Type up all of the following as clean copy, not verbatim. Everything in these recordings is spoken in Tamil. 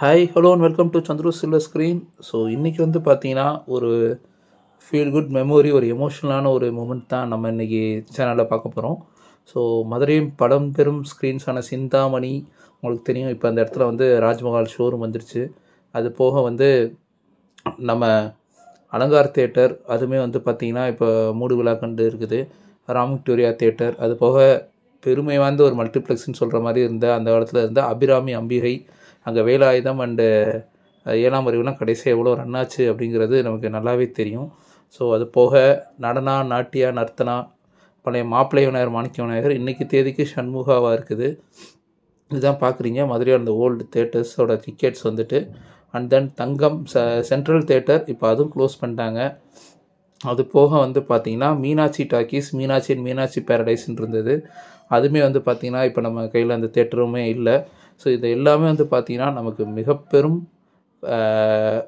Hi hello and welcome to Chandru silver screen. So இன்றைக்கி வந்து பார்த்தீங்கன்னா ஒரு ஃபீல் குட் மெமரி, ஒரு எமோஷ்னலான ஒரு மூமெண்ட் தான் நம்ம இன்றைக்கி சேனலில் பார்க்க போகிறோம். ஸோ மதுரையும் படம் பெரும் ஸ்க்ரீன்ஸான சிந்தாமணி உங்களுக்கு தெரியும். இப்போ அந்த இடத்துல வந்து ராஜ்மஹால் ஷோரூம் வந்துருச்சு. அது போக வந்து நம்ம அலங்கார் தேட்டர் அதுவுமே வந்து பார்த்திங்கன்னா இப்போ மூடு விழா கண்டு இருக்குது. ராம் விக்டோரியா தேட்டர் அது போக பெருமை வாய்ந்த ஒரு மல்டிப்ளெக்ஸ்ன்னு சொல்கிற மாதிரி இருந்த அந்த காலத்தில் இருந்த அபிராமி அம்பிகை, அங்கே வேலாயுதம் அண்டு ஏழாம் அறிவுலாம் கடைசியாக எவ்வளோ ரன் ஆச்சு அப்படிங்கிறது நமக்கு நல்லாவே தெரியும். ஸோ அது போக நடனா, நாட்டியா, நர்த்தனா, பழைய மாப்பிள்ளை விநாயகர், மாணிக்க விநாயகர் இன்றைக்கி தேதிக்கு ஷண்முகாவாக இருக்குது. இதுதான் பார்க்குறீங்க மதுரையோட அந்த ஓல்டு தேட்டர்ஸோட டிக்கெட்ஸ் வந்துட்டு. And then Thangam central theatre இப்போ அதுவும் க்ளோஸ் பண்ணிட்டாங்க. அது போக வந்து பார்த்திங்கன்னா மீனாட்சி டாக்கீஸ், மீனாட்சி பேரடைஸ்ன்னு இருந்தது. அதுவுமே வந்து பார்த்திங்கன்னா இப்போ நம்ம கையில் அந்த தேட்டருமே இல்லை. ஸோ இது எல்லாமே வந்து பார்த்திங்கன்னா நமக்கு மிக பெரும்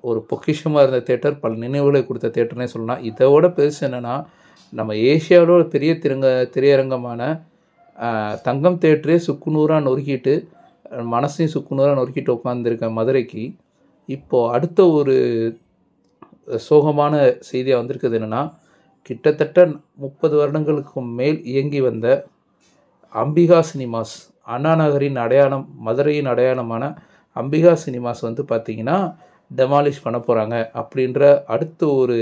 ஒரு பொக்கிஷமாக இருந்த தேட்டர், பல நினைவுகளை கொடுத்த தேட்டர்னே சொல்லலாம். இதோட பெருசு என்னென்னா, நம்ம ஏஷியாவோட பெரிய திரையரங்கமான தங்கம் தேட்டரே சுக்குநூறாக நொறுக்கிட்டு, மனசையும் சுக்குநூறாக நொறுக்கிட்டு உட்காந்துருக்க மதுரைக்கு இப்போது அடுத்த ஒரு சோகமான செய்தியாக வந்திருக்குது. என்னென்னா, கிட்டத்தட்ட 30 வருடங்களுக்கு மேல் இயங்கி வந்த அம்பிகா சினிமாஸ், அண்ணா நகரின் அடையாளம், மதுரையின் அடையாளமான அம்பிகா சினிமாஸ் வந்து பார்த்திங்கன்னா டெமாலிஷ் பண்ண போகிறாங்க அப்படின்ற அடுத்த ஒரு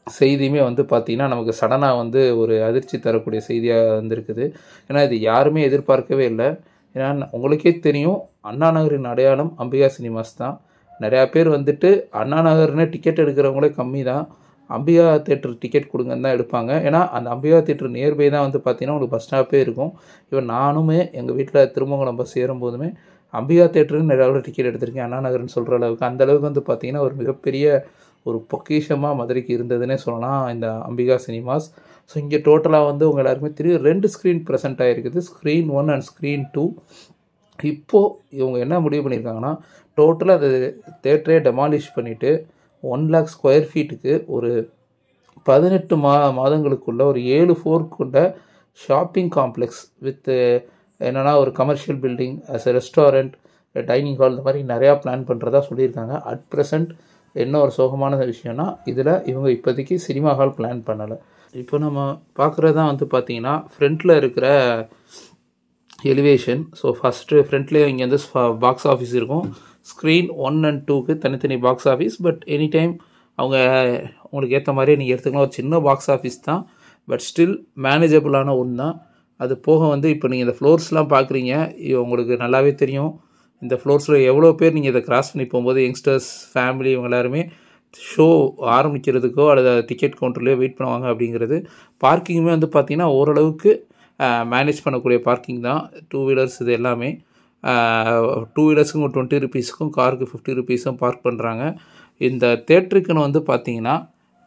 செய்தியுமே வந்து பார்த்திங்கன்னா நமக்கு சடனாக வந்து ஒரு அதிர்ச்சி தரக்கூடிய செய்தியாக வந்திருக்குது. ஏன்னா இது யாருமே எதிர்பார்க்கவே இல்லை. ஏன்னா உங்களுக்கே தெரியும், அண்ணா நகரின் அடையாளம் அம்பிகா சினிமாஸ் தான். நிறையா பேர் வந்துட்டு அண்ணா நகர்னு டிக்கெட் எடுக்கிறவங்களே கம்மி தான். அம்பிகா தேட்டர் டிக்கெட் கொடுங்கன்னு தான் எடுப்பாங்க. ஏன்னா அந்த அம்பிகா தேட்டர் நியர்பை தான் வந்து பார்த்திங்கன்னா உங்களுக்கு பஸ் ஸ்டாப்பே இருக்கும். இவன் நானுமே எங்கள் வீட்டில் திருமங்கலம் பஸ் ஏறும்போதுமே அம்பிகா தேட்டருக்கு நிறையா டிக்கெட் எடுத்திருக்கேன், அண்ணா நகர்னு சொல்கிற அளவுக்கு. அந்தளவுக்கு வந்து பார்த்திங்கன்னா ஒரு மிகப்பெரிய ஒரு பொக்கிஷமாக மதுரைக்கு இருந்ததுன்னே சொல்லலாம் இந்த அம்பிகா சினிமாஸ். ஸோ இங்கே டோட்டலாக வந்து உங்கள் எல்லாருக்குமே தெரியும் 2 ஸ்க்ரீன் ப்ரெசென்ட் ஆகிருக்குது, ஸ்க்ரீன் 1 அண்ட் ஸ்க்ரீன் 2. இப்போது இவங்க என்ன முடிவு பண்ணியிருக்காங்கன்னா, டோட்டலாக அது தேட்டரே டெமாலிஷ் பண்ணிவிட்டு 1 lakh ஸ்கொயர் ஃபீட்டுக்கு ஒரு 18 மாதங்களுக்குள்ள ஒரு 7 floor கொண்ட ஷாப்பிங் காம்ப்ளெக்ஸ் வித் என்னென்னா ஒரு commercial building, as a restaurant, dining hall, இந்த மாதிரி நிறையா பிளான் பண்ணுறதா சொல்லியிருக்காங்க. அட் ப்ரெசண்ட் என்ன ஒரு சோகமான விஷயம்னா, இதில் இவங்க இப்போதைக்கு சினிமா ஹால் பிளான் பண்ணலை. இப்போ நம்ம பார்க்குறது தான் வந்து பார்த்திங்கன்னா ஃப்ரண்ட்டில் இருக்கிற எலிவேஷன். ஸோ ஃபஸ்ட்டு ஃப்ரண்ட்லேயே இங்கே வந்து பாக்ஸ் ஆஃபீஸ் இருக்கும். ஸ்க்ரீன் 1 and 2க்கு தனித்தனி box office. But any time அவங்க உங்களுக்கு ஏற்ற மாதிரி நீங்கள் எடுத்துக்கலாம். ஒரு சின்ன பாக்ஸ் ஆஃபீஸ் தான், பட் ஸ்டில் மேனேஜபிளான ஒன்று தான். அது போக வந்து இப்போ நீங்கள் இந்த ஃப்ளோர்ஸ்லாம் பார்க்குறீங்க, உங்களுக்கு நல்லாவே தெரியும் இந்த ஃப்ளோர்ஸில் எவ்வளோ பேர் நீங்கள் இதை கிராஸ் பண்ணி போகும்போது யங்ஸ்டர்ஸ், ஃபேமிலி, இவங்க எல்லாருமே ஷோ ஆரம்பிக்கிறதுக்கோ அல்லது டிக்கெட் கவுண்டர்லேயோ வெயிட் பண்ணுவாங்க அப்படிங்கிறது. பார்க்கிங்குமே வந்து பார்த்திங்கன்னா ஓரளவுக்கு மேனேஜ் பண்ணக்கூடிய பார்க்கிங் தான். 2 வீலர்ஸ் இது எல்லாமே 2 வீலர்ஸுக்கும் 20 rupeesக்கும், காருக்கு 50 rupeesம் பார்க் பண்ணுறாங்க. இந்த தேட்டருக்குன்னு வந்து பார்த்திங்கன்னா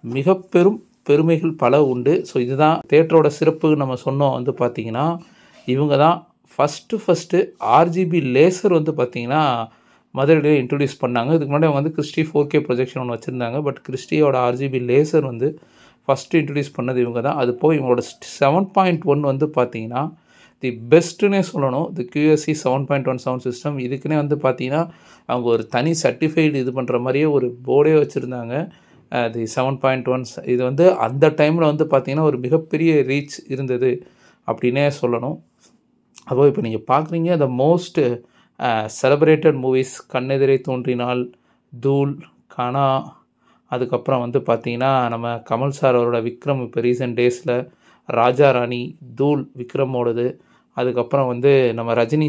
மிக பெரும் பெருமைகள் பல உண்டு. ஸோ இதுதான் தேட்டரோட சிறப்பு. நம்ம சொன்னோம் வந்து பார்த்திங்கன்னா இவங்க தான் ஃபஸ்ட்டு ஆர்ஜிபி லேசர் வந்து பார்த்திங்கன்னா மதுரையிலே இன்ட்ரடியூஸ் பண்ணாங்க. இதுக்கு முன்னாடி அவங்க வந்து கிறிஸ்டி 4K ப்ரொஜெக்ஷன் ஒன்று வச்சுருந்தாங்க. பட் கிறிஸ்டியோட ஆர்ஜிபி லேசர் வந்து ஃபஸ்ட்டு இன்ட்ரடியூஸ் பண்ணது இவங்க தான். அது போய் இவங்களோட 7.1 வந்து பார்த்திங்கன்னா தி பெஸ்ட்டுன்னே சொல்லணும். தி QSC 7.1 சவுண்ட் சிஸ்டம். இதுக்குன்னே வந்து பார்த்திங்கன்னா அவங்க ஒரு தனி சர்டிஃபைடு இது பண்ணுற மாதிரியே ஒரு போர்டே வச்சுருந்தாங்க. தி 7.1 இது வந்து அந்த டைமில் வந்து பார்த்திங்கன்னா ஒரு மிகப்பெரிய ரீச் இருந்தது அப்படின்னே சொல்லணும். அப்போது இப்போ நீங்கள் பார்க்குறீங்க த மோஸ்ட் செலிப்ரேட்டட் மூவிஸ், கண்ணெதிரே தோன்றினால், தூள், கனா, அதுக்கப்புறம் வந்து பார்த்திங்கன்னா நம்ம கமல் சார் அவரோட விக்ரம், இப்போ ரீசெண்ட் டேஸில் ராஜா ராணி, தூள் விக்ரமோடது, அதுக்கப்புறம் வந்து நம்ம ரஜினி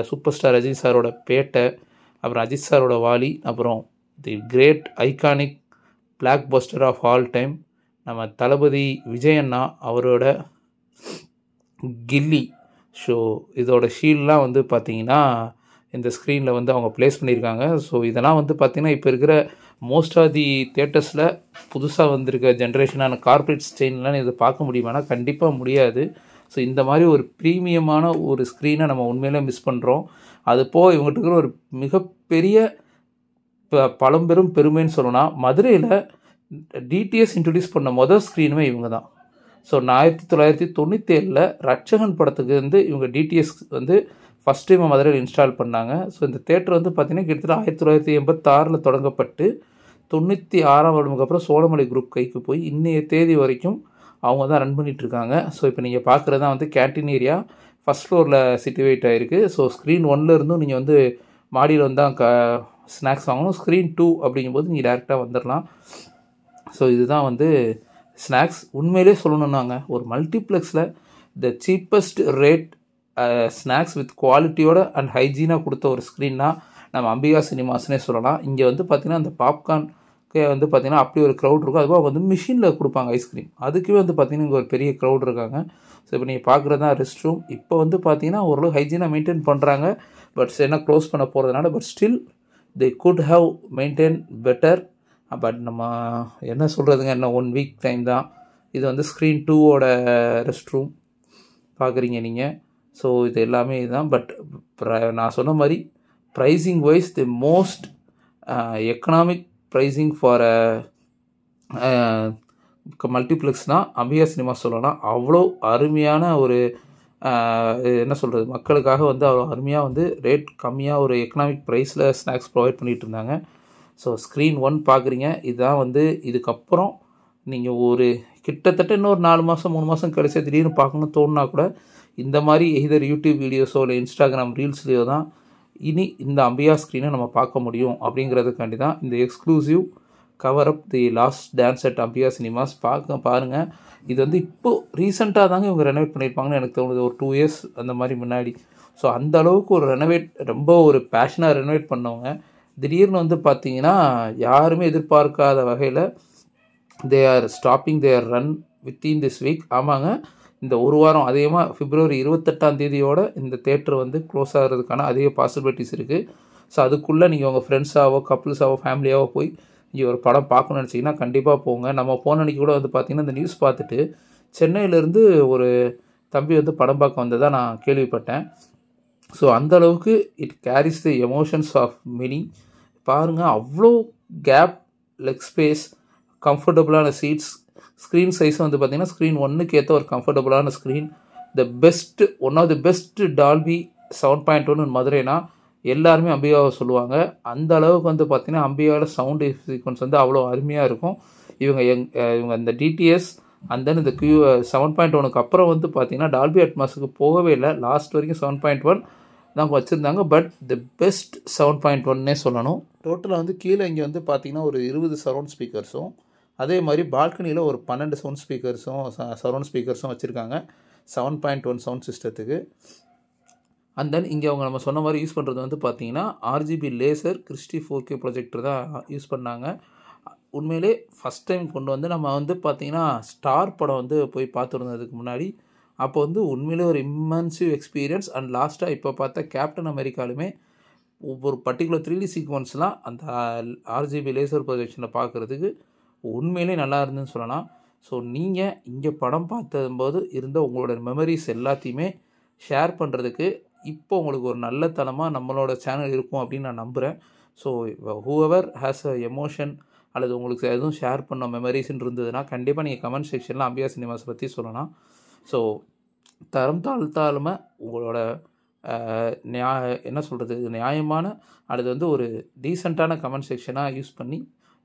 சூப்பர் ஸ்டார் ரஜினி சாரோட பேட்டை, அப்புறம் அஜித் சாரோட வாலி, அப்புறம் the great iconic blockbuster of all time நம்ம தளபதி விஜயண்ணா அவரோட கில்லி ஷோ. இதோட ஷீல்ட்லாம் வந்து பார்த்திங்கன்னா இந்த ஸ்க்ரீனில் வந்து அவங்க ப்ளேஸ் பண்ணியிருக்காங்க. ஸோ இதெல்லாம் வந்து பார்த்திங்கன்னா இப்போ இருக்கிற மோஸ்ட் ஆஃப் தி தேட்டர்ஸில் புதுசாக வந்திருக்க ஜென்ரேஷனான கார்பரேட் ஸ்டெயின்லாம் இதை பார்க்க முடியுமானா கண்டிப்பாக முடியாது. ஸோ இந்த மாதிரி ஒரு ப்ரீமியமான ஒரு ஸ்க்ரீனை நம்ம உண்மையிலே மிஸ் பண்ணுறோம். அது போக இவங்ககிட்ட இருக்கிற ஒரு மிகப்பெரிய பழம்பெரும் பெருமைன்னு சொல்லலாம். மதுரையில் டிடிஎஸ் இன்ட்ரடியூஸ் பண்ண மொதல் ஸ்க்ரீனுமே இவங்க தான். ஸோ 1997 ரட்சகன் படத்துக்கு வந்து இவங்க டிடிஎஸ் வந்து ஃபஸ்ட் டைம் மதுரையில் இன்ஸ்டால் பண்ணாங்க. ஸோ இந்த தேட்டர் வந்து பார்த்திங்கன்னா கிட்டத்தட்ட 1986 தொடங்கப்பட்டு 96ஆம் வருடத்துக்கு அப்புறம் சோழமலை குரூப் கைக்கு போய் இன்னைய தேதி வரைக்கும் அவங்க தான் ரன் பண்ணிகிட்ருக்காங்க. ஸோ இப்போ நீங்கள் பார்க்குறது தான் வந்து கேன்டீன் ஏரியா, ஃபஸ்ட் ஃப்ளோரில் சிட்டுவேட் ஆகிருக்கு. ஸோ ஸ்க்ரீன் 1 இருந்தும் நீங்கள் வந்து மாடியில் வந்து தான் ஸ்நாக்ஸ் வாங்கணும். ஸ்க்ரீன் 2 அப்படிங்கும்போது நீங்கள் டேரெக்டாக வந்துடலாம். ஸோ இதுதான் வந்து ஸ்நாக்ஸ். உண்மையிலே சொல்லணுன்னாங்க ஒரு மல்டிப்ளெக்ஸில் the cheapest rate snacks with குவாலிட்டியோட அண்ட் ஹைஜீனாக கொடுத்த ஒரு ஸ்க்ரீன்னா நம்ம அம்பிகா சினிமாஸ்னே சொல்லலாம். இங்கே வந்து பார்த்திங்கன்னா அந்த பாப்கார்னுக்கே வந்து பார்த்திங்கன்னா அப்படி ஒரு க்ரௌட் இருக்கும். அதுவும் வந்து மிஷினில் கொடுப்பாங்க ஐஸ்கிரீம், அதுக்குவே வந்து பார்த்திங்கன்னா இங்கே ஒரு பெரிய க்ரௌட் இருக்காங்க. ஸோ இப்போ நீங்கள் பார்க்குறது தான் ரெஸ்ட் ரூம். இப்போ வந்து பார்த்திங்கன்னா ஓரளவு ஹைஜீனாக மெயின்டைன் பண்ணுறாங்க. பட் என்ன க்ளோஸ் பண்ண போகிறதுனால but still they could have maintain better. But நம்ம என்ன சொல்கிறதுங்க, இன்னும் 1 வீக் டைம் தான். இது வந்து ஸ்க்ரீன் 2ஓட ரெஸ்ட் ரூம் பார்க்குறீங்க நீங்கள். ஸோ இது எல்லாமே இதுதான். பட் நான் சொன்ன மாதிரி pricing wise the most economic pricing for மல்டிப்ளெக்ஸ்னால் அம்பிகா சினிமா சொல்லலாம். அவ்வளோ அருமையான ஒரு என்ன சொல்கிறது, மக்களுக்காக வந்து அவ்வளோ அருமையாக வந்து ரேட் கம்மியாக ஒரு எக்கனாமிக் ப்ரைஸில் ஸ்நாக்ஸ் ப்ரொவைட் பண்ணிகிட்டு இருந்தாங்க. ஸோ ஸ்க்ரீன் 1 பார்க்குறீங்க. இதுதான் வந்து இதுக்கப்புறம் நீங்கள் ஒரு கிட்டத்தட்ட இன்னொரு 4 மாதம் 3 மாதம் கழிச்சு திடீர்னு பார்க்கணுன்னு தோணுனா கூட இந்த மாதிரி எய்தர் யூடியூப் வீடியோஸோ இல்லை இன்ஸ்டாகிராம் ரீல்ஸ்லேயோ தான் இனி இந்த அம்பிகா ஸ்க்ரீனை நம்ம பார்க்க முடியும். அப்படிங்கிறதுக்காண்டி தான் இந்த exclusive cover up the last dance at Ambika cinemas பாருங்கள். இது வந்து இப்போது ரீசெண்டாக தாங்க இவங்க ரெனோவேட் பண்ணியிருப்பாங்கன்னு எனக்கு தோணுது, ஒரு 2 இயர்ஸ் அந்த மாதிரி முன்னாடி. ஸோ அந்த அளவுக்கு ஒரு ரொம்ப ஒரு பேஷனாக ரெனோவேட் பண்ணவங்க திடீர்னு வந்து பார்த்திங்கன்னா யாருமே எதிர்பார்க்காத வகையில் they are stopping their run within this week. ஆமாங்க, இந்த ஒரு வாரம் அதிகமாக February 28 இந்த தேட்டர் வந்து க்ளோஸ் ஆகிறதுக்கான அதிக பாசிபிலிட்டிஸ் இருக்குது. ஸோ அதுக்குள்ளே நீங்கள் உங்கள் ஃப்ரெண்ட்ஸாவோ கப்புள்ஸாவோ ஃபேமிலியாவோ போய் இங்கே ஒரு படம் பார்க்கணுன்னு நினச்சிங்கன்னா கண்டிப்பாக போங்க. நம்ம போன அன்றைக்கி கூட வந்து பார்த்திங்கன்னா இந்த நியூஸ் பார்த்துட்டு சென்னையிலேருந்து ஒரு தம்பி வந்து படம் பார்க்க வந்ததாக நான் கேள்விப்பட்டேன். ஸோ அந்தளவுக்கு it carries the emotions of many. பாருங்கள், அவ்வளோ கேப், லெக் ஸ்பேஸ், கம்ஃபர்டபுளான சீட்ஸ், ஸ்க்ரீன் சைஸும் வந்து பார்த்திங்கன்னா ஸ்க்ரீன் 1க்கு ஏற்ற ஒரு கம்ஃபர்டபுளான screen. One of the best Dolby 7.1 மதுரைனா எல்லாருமே அம்பிகாவை சொல்லுவாங்க. அந்த அளவுக்கு வந்து பார்த்திங்கன்னா அம்பிகாவில் சவுண்டு சீக்வன்ஸ் வந்து அவ்வளோ அருமையாக இருக்கும். இவங்க இந்த டிடிஎஸ் அண்ட் தென் இந்த 7.1க்கு அப்புறம் வந்து பார்த்திங்கன்னா டால்பி அட்மாஸுக்கு போகவே இல்லை. லாஸ்ட் வரைக்கும் 7.1 தான் வச்சுருந்தாங்க. பட் தி பெஸ்ட் 7.1னே சொல்லணும். டோட்டலாக வந்து கீழே இங்கே வந்து பார்த்திங்கன்னா ஒரு 20 சரௌண்ட் ஸ்பீக்கர்ஸும், அதே மாதிரி பால்கனியில் ஒரு 12 சரௌண்ட் ஸ்பீக்கர்ஸும் வச்சுருக்காங்க 7.1 சவுண்ட் சிஸ்டத்துக்கு. அண்ட் தென் இங்கே அவங்க நம்ம சொன்ன மாதிரி யூஸ் பண்ணுறது வந்து பார்த்திங்கன்னா RGB laser Christie 4K projector தான் யூஸ் பண்ணாங்க. உண்மையிலே ஃபஸ்ட் டைம் கொண்டு வந்து நம்ம வந்து பார்த்திங்கன்னா ஸ்டார் படம் வந்து போய் பார்த்துருந்ததுக்கு முன்னாடி அப்போ வந்து உண்மையிலே ஒரு இம்மன்சிவ் எக்ஸ்பீரியன்ஸ். அண்ட் லாஸ்ட்டாக இப்போ பார்த்தா கேப்டன் அமெரிக்காலுமே ஒவ்வொரு பர்டிகுலர் 3D சீக்வன்ஸ்லாம் அந்த RGB லேசர் ப்ரொஜெக்ஷனில் பார்க்குறதுக்கு உண்மையிலே நல்லா இருந்துன்னு சொல்லலாம். ஸோ நீங்கள் இங்கே படம் பார்த்தம்போது இருந்த உங்களோட மெமரிஸ் எல்லாத்தையுமே ஷேர் பண்ணுறதுக்கு இப்போ உங்களுக்கு ஒரு நல்ல தளமாக நம்மளோட சேனல் இருக்கும் அப்படின்னு நான் நம்புகிறேன். So whoever has a emotion அல்லது உங்களுக்கு எதுவும் ஷேர் பண்ண மெமரிஸ்ன்னு இருந்ததுன்னா கண்டிப்பாக நீங்கள் கமெண்ட் செக்ஷனில் அம்பிகா சினிமாஸ் பற்றி சொல்லலாம். ஸோ தரம் தாழ்த்தாலுமே உங்களோட என்ன சொல்கிறது, நியாயமான அல்லது வந்து ஒரு டீசெண்டான கமெண்ட் செக்ஷனாக யூஸ் பண்ணி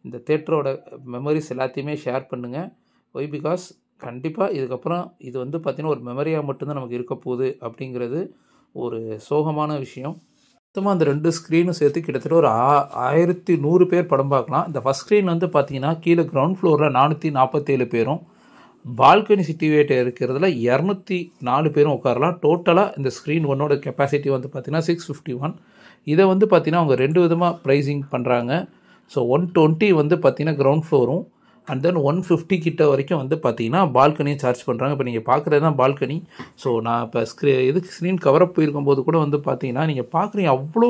இந்த தேட்டரோட மெமரிஸ் எல்லாத்தையுமே ஷேர் பண்ணுங்கள். ஒய் பிகாஸ் கண்டிப்பாக இதுக்கப்புறம் இது வந்து பார்த்திங்கன்னா ஒரு மெமரியாக மட்டும்தான் நமக்கு இருக்க போகுது அப்படிங்கிறது ஒரு சோகமான விஷயம். மொத்தமாக அந்த 2 ஸ்க்ரீனும் சேர்த்து கிட்டத்தட்ட ஒரு 1100 பேர் படம் பார்க்கலாம். இந்த ஃபஸ்ட் ஸ்க்ரீன் வந்து பார்த்திங்கன்னா கீழே கிரவுண்ட் ஃப்ளோரில் 447 பேரும், பால்கனி சிட்டிவேட் இருக்கிறதுல 204 பேரும் உட்காரலாம். டோட்டலாக இந்த ஸ்க்ரீன் 1ஓட கெப்பாசிட்டி வந்து பார்த்திங்கன்னா 651. இதை வந்து பார்த்திங்கன்னா அவங்க 2 விதமாக ப்ரைஸிங் பண்ணுறாங்க. ஸோ 120 வந்து பார்த்திங்கன்னா கிரவுண்ட் ஃப்ளோரும் அண்ட் தென் 150 கிட்ட வரைக்கும் வந்து பார்த்திங்கன்னா பால்கனியும் சார்ஜ் பண்ணுறாங்க. இப்போ நீங்கள் பார்க்குறது தான் பால்கனி. ஸோ நான் இப்போ ஸ்க்ரீன் கவரப் போயிருக்கும்போது கூட வந்து பார்த்திங்கன்னா நீங்கள் பார்க்குறீங்க அவ்வளோ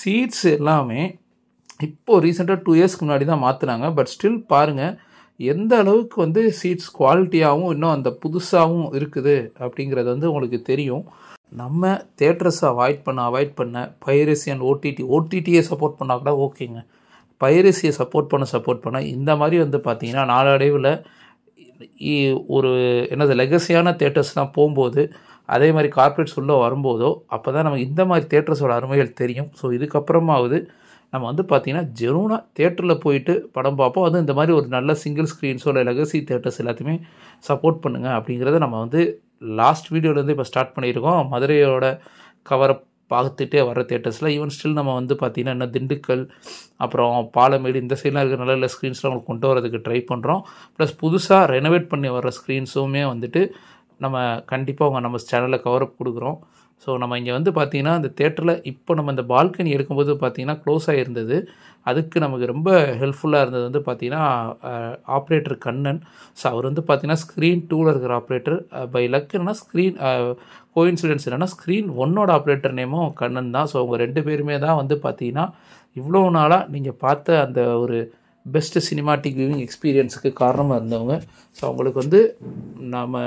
சீட்ஸ் எல்லாமே இப்போது ரீசெண்டாக 2 இயர்ஸ்க்கு முன்னாடி தான் மாற்றினாங்க. பட் ஸ்டில் பாருங்கள் எந்த அளவுக்கு வந்து சீட்ஸ் குவாலிட்டியாகவும் இன்னும் அந்த புதுசாகவும் இருக்குது அப்படிங்கிறது வந்து உங்களுக்கு தெரியும். நம்ம தேட்டர்ஸை அவாய்ட் பண்ண பைரசி அண்ட் ஓடிடியை சப்போர்ட் பண்ணால் கூட ஓகேங்க. பைரசியை சப்போர்ட் பண்ண இந்த மாதிரி வந்து பார்த்திங்கன்னா நாளடைவில் ஒரு லெகசியான தேட்டர்ஸ்லாம் போகும்போது அதே மாதிரி கார்ப்பரேட்ஸ் உள்ளே வரும்போதோ அப்போ தான் நமக்கு இந்த மாதிரி தியேட்டர்ஸோட அருமைகள் தெரியும். ஸோ இதுக்கப்புறமாவது நம்ம வந்து பார்த்திங்கன்னா ஜெனூனாக தியேட்டரில் போயிட்டு படம் பார்ப்போம். அதுவும் இந்த மாதிரி ஒரு நல்ல சிங்கிள் ஸ்க்ரீன்ஸோ இல்லை லெகசி தியேட்டர்ஸ் எல்லாத்தையுமே சப்போர்ட் பண்ணுங்கள் அப்படிங்கிறத நம்ம வந்து லாஸ்ட் வீடியோலேருந்து இப்போ ஸ்டார்ட் பண்ணியிருக்கோம். மதுரையோட கவரை பார்த்துட்டே வர தியேட்டர்ஸில் ஈவன் ஸ்டில் நம்ம வந்து பார்த்திங்கன்னா இன்னும் திண்டுக்கல் அப்புறம் பாலமேடு இந்த சைடெலாம் இருக்கிற நல்ல நல்ல ஸ்க்ரீன்ஸ்லாம் உங்களுக்கு கொண்டு வரதுக்கு ட்ரை பண்ணுறோம். ப்ளஸ் புதுசாக ரெனோவேட் பண்ணி வர ஸ்க்ரீன்ஸுமே வந்துட்டு நம்ம கண்டிப்பாக நம்ம சேனலில் கவரப் கொடுக்குறோம். ஸோ நம்ம இங்கே வந்து பார்த்திங்கன்னா இந்த தேட்டரில் இப்போ நம்ம இந்த பால்கனி எடுக்கும்போது பார்த்திங்கன்னா க்ளோஸ் ஆகிருந்தது. அதுக்கு நமக்கு ரொம்ப ஹெல்ப்ஃபுல்லாக இருந்தது வந்து பார்த்திங்கன்னா ஆப்ரேட்டர் கண்ணன். ஸோ அவர் வந்து பார்த்திங்கன்னா ஸ்க்ரீன் 2ல் இருக்கிற ஆப்ரேட்டர். பை லக் என்னென்னா ஸ்க்ரீன் கோஇன்சிடென்ஸ் என்னென்னா ஸ்க்ரீன் 1ஓட ஆப்ரேட்டர் நேமும் கண்ணன் தான். ஸோ அவங்க 2 பேருமே தான் வந்து பார்த்திங்கன்னா இவ்வளோ நாளாக நீங்கள் பார்த்த அந்த ஒரு பெஸ்ட்டு சினிமாட்டிக் வியூவிங் எக்ஸ்பீரியன்ஸுக்கு காரணமாக இருந்தவங்க. ஸோ அவங்களுக்கு வந்து நம்ம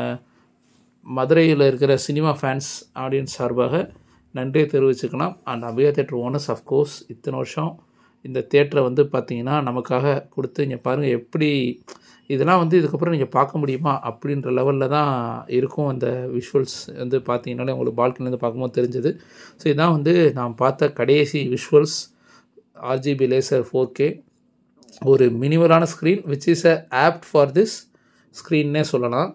மதுரையில் இருக்கிற சினிமா ஃபேன்ஸ் ஆடியன்ஸ் சார்பாக நன்றியை தெரிவிச்சுக்கலாம். அண்ட் அபியா தேட்டர் ஓனர்ஸ் அஃப்கோர்ஸ் இத்தனை வருஷம் இந்த தேட்டரை வந்து பார்த்திங்கன்னா நமக்காக கொடுத்து இங்கே பாருங்கள் எப்படி இதெல்லாம் வந்து இதுக்கப்புறம் நீங்கள் பார்க்க முடியுமா அப்படின்ற லெவலில் தான் இருக்கும். அந்த விஷுவல்ஸ் வந்து பார்த்திங்கனாலே உங்களுக்கு பால்கனிலேருந்து பார்க்கும்போது தெரிஞ்சது. ஸோ இதான் வந்து நான் பார்த்த கடைசி விஷுவல்ஸ் RGB லேசர் 4K ஒரு மினிமலான screen which is apt for this ஸ்க்ரீன்னே சொல்லலாம்.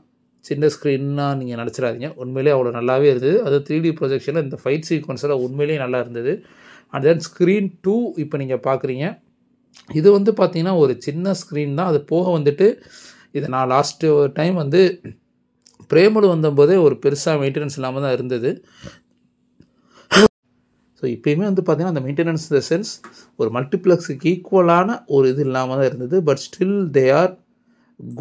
சின்ன ஸ்க்ரீன்னா நீங்கள் நினச்சிடாதீங்க, உண்மையிலே அவ்வளோ நல்லாவே இருந்தது. அது 3D ப்ரொஜெக்ஷனில் இந்த ஃபைட் சீக்வன்ஸில் உண்மையிலேயே நல்லா இருந்தது. அண்ட் தென் ஸ்க்ரீன் 2 இப்போ நீங்கள் பார்க்குறீங்க. இது வந்து பார்த்திங்கன்னா ஒரு சின்ன ஸ்க்ரீன் தான். அது போக வந்துட்டு இதை நான் லாஸ்ட்டு டைம் வந்து பிரேமலு வந்தபோதே ஒரு பெருசாக மெயின்டெனன்ஸ் இல்லாமல் தான் இருந்தது. ஸோ இப்போயுமே வந்து பார்த்திங்கன்னா அந்த மெயின்டெனன்ஸ் த சென்ஸ் ஒரு மல்டிப்ளெக்ஸுக்கு ஈக்குவலான ஒரு இது இல்லாமல் தான் இருந்தது. But still they are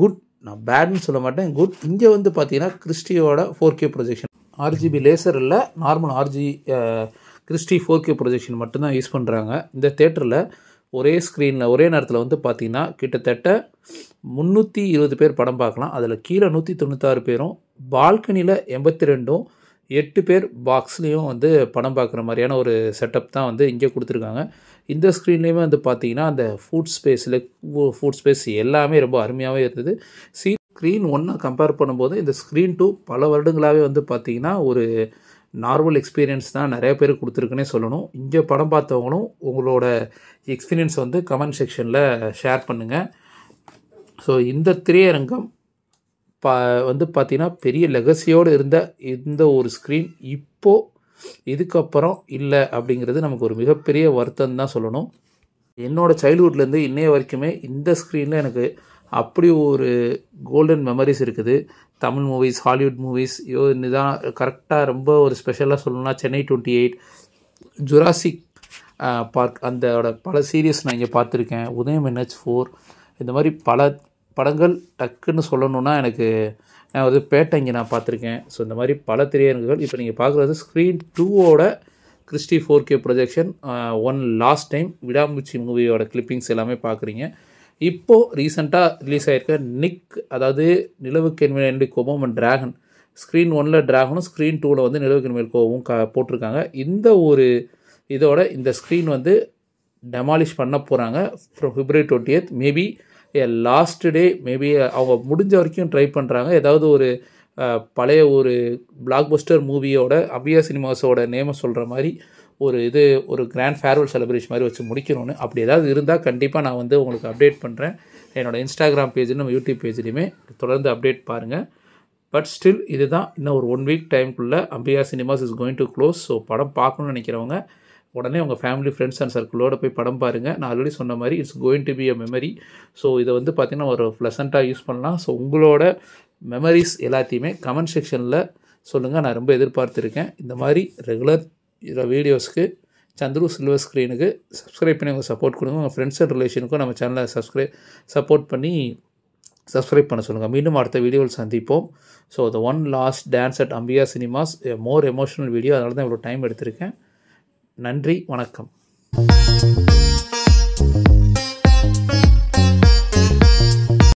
good. நான் பேட்னு சொல்ல மாட்டேன், குட். இங்கே வந்து பார்த்தீங்கன்னா கிறிஸ்டியோட 4K ப்ரொஜெக்ஷன் RGB லேசர் இல்லை, நார்மல் கிறிஸ்டி 4K ப்ரொஜெக்ஷன் மட்டும்தான் யூஸ் பண்ணுறாங்க. இந்த தேட்டரில் ஒரே ஸ்க்ரீனில் ஒரே நேரத்தில் வந்து பார்த்திங்கன்னா கிட்டத்தட்ட 320 பேர் படம் பார்க்கலாம். அதில் கீழே 196 பேரும், பால்கனியில் 82, 8 பேர் பாக்ஸ்லேயும் வந்து படம் பார்க்குற மாதிரியான ஒரு செட்டப் தான் வந்து இங்கே கொடுத்துருக்காங்க. இந்த ஸ்க்ரீன்லேயுமே வந்து பார்த்திங்கன்னா அந்த ஃபுட் ஸ்பேஸ் எல்லாமே ரொம்ப அருமையாகவே இருந்தது. ஸ்க்ரீன் 1 கம்பேர் பண்ணும்போது இந்த ஸ்க்ரீன் 2 பல வருடங்களாகவே வந்து பார்த்திங்கன்னா ஒரு நார்மல் எக்ஸ்பீரியன்ஸ் தான் நிறைய பேர் கொடுத்துருக்குன்னே சொல்லணும். இங்கே படம் பார்த்தவங்களும் உங்களோட எக்ஸ்பீரியன்ஸ் வந்து கமெண்ட் செக்ஷனில் ஷேர் பண்ணுங்கள். ஸோ இந்த திரையரங்கம் வந்து பார்த்திங்கன்னா பெரிய லெகசியோடு இருந்த இந்த ஒரு ஸ்க்ரீன் இப்போது இதுக்கப்புறம் இல்லை அப்படிங்கிறது நமக்கு ஒரு மிகப்பெரிய வருத்தம் தான் சொல்லணும். என்னோடய சைல்ட்ஹுட்லேருந்து இன்னைய வரைக்குமே இந்த ஸ்க்ரீனில் எனக்கு அப்படி ஒரு கோல்டன் மெமரிஸ் இருக்குது. தமிழ் மூவிஸ், ஹாலிவுட் மூவிஸ், இதுதான் கரெக்டாக ரொம்ப ஒரு ஸ்பெஷலாக சொல்லணும்னா சென்னை 28, ஜுராசிக் பார்க் அந்தோட பல சீரியஸ் நான் இங்கே பார்த்துருக்கேன். உதயம் NH4 இந்த மாதிரி பல படங்கள் டக்குன்னு சொல்லணுன்னா எனக்கு நான் வந்து பேட்டை இங்கே நான் பார்த்துருக்கேன். ஸோ இந்த மாதிரி பல திரையரங்குகள் இப்போ நீங்கள் பார்க்குறது ஸ்க்ரீன் 2ஓட Christie 4K projection. Last time Vidamuyarchi மூவியோட கிளிப்பிங்ஸ் எல்லாமே பார்க்குறீங்க. இப்போது ரீசெண்டாக ரிலீஸ் ஆகிருக்க நிக், அதாவது நிலவுக்கு என்மேல் கோபம் அண்ட் டிராகன், ஸ்க்ரீன் 1ல் டிராகனும் ஸ்க்ரீன் 2ல் வந்து நிலவுக்கு என்மேல் கோபமும் போட்டிருக்காங்க. இந்த ஒரு இதோட இந்த ஸ்க்ரீன் வந்து டெமாலிஷ் பண்ண போகிறாங்க from February 20th. Maybe last day maybe அவங்க முடிஞ்ச வரைக்கும் ட்ரை பண்ணுறாங்க. ஏதாவது ஒரு பழைய ஒரு பிளாக் பஸ்டர் மூவியோட அபியா சினிமாஸோட நேமை சொல்கிற மாதிரி ஒரு கிராண்ட் ஃபேர்வெல் செலிப்ரேஷன் மாதிரி வச்சு முடிக்கணும்னு. அப்படி ஏதாவது இருந்தால் கண்டிப்பாக நான் வந்து உங்களுக்கு அப்டேட் பண்ணுறேன். என்னோடய இன்ஸ்டாகிராம் பேஜ்லையும் நம்ம யூடியூப் பேஜ்லையுமே தொடர்ந்து அப்டேட் பாருங்கள். பட் ஸ்டில் இதுதான் இன்னும் ஒரு 1 வீக் டைமுக்குள்ளே Ambika cinemas is going to close. So படம் பார்க்கணுன்னு நினைக்கிறவங்க உடனே உங்கள் ஃபேமிலி, ஃப்ரெண்ட்ஸ் அண்ட் சர்க்கிளோடு போய் படம் பாருங்கள். நான் ஆல்ரெடி சொன்ன மாதிரி it's going to be a memory. So இதை வந்து பார்த்திங்கன்னா ஒரு ப்ளசண்ட்டாக யூஸ் பண்ணலாம். ஸோ உங்களோட மெமரிஸ் எல்லாத்தையுமே கமெண்ட் செக்ஷனில் சொல்லுங்கள். நான் ரொம்ப எதிர்பார்த்துருக்கேன். இந்த மாதிரி ரெகுலர் வீடியோஸ்க்கு சந்துரு சில்வர் ஸ்க்ரீனுக்கு சப்ஸ்கிரைப் பண்ணி உங்கள் சப்போர்ட் கொடுங்க. உங்கள் ஃப்ரெண்ட்ஸ் அண்ட் ரிலேஷனுக்கும் நம்ம சேனலை சப்போர்ட் பண்ணி சப்ஸ்கிரைப் பண்ண சொல்லுங்கள். மீண்டும் அடுத்த வீடியோவில் சந்திப்போம். So the one last dance at Ambika cinemas, more emotional video, அதனால தான் இவ்வளோ டைம் எடுத்திருக்கேன். நன்றி, வணக்கம்.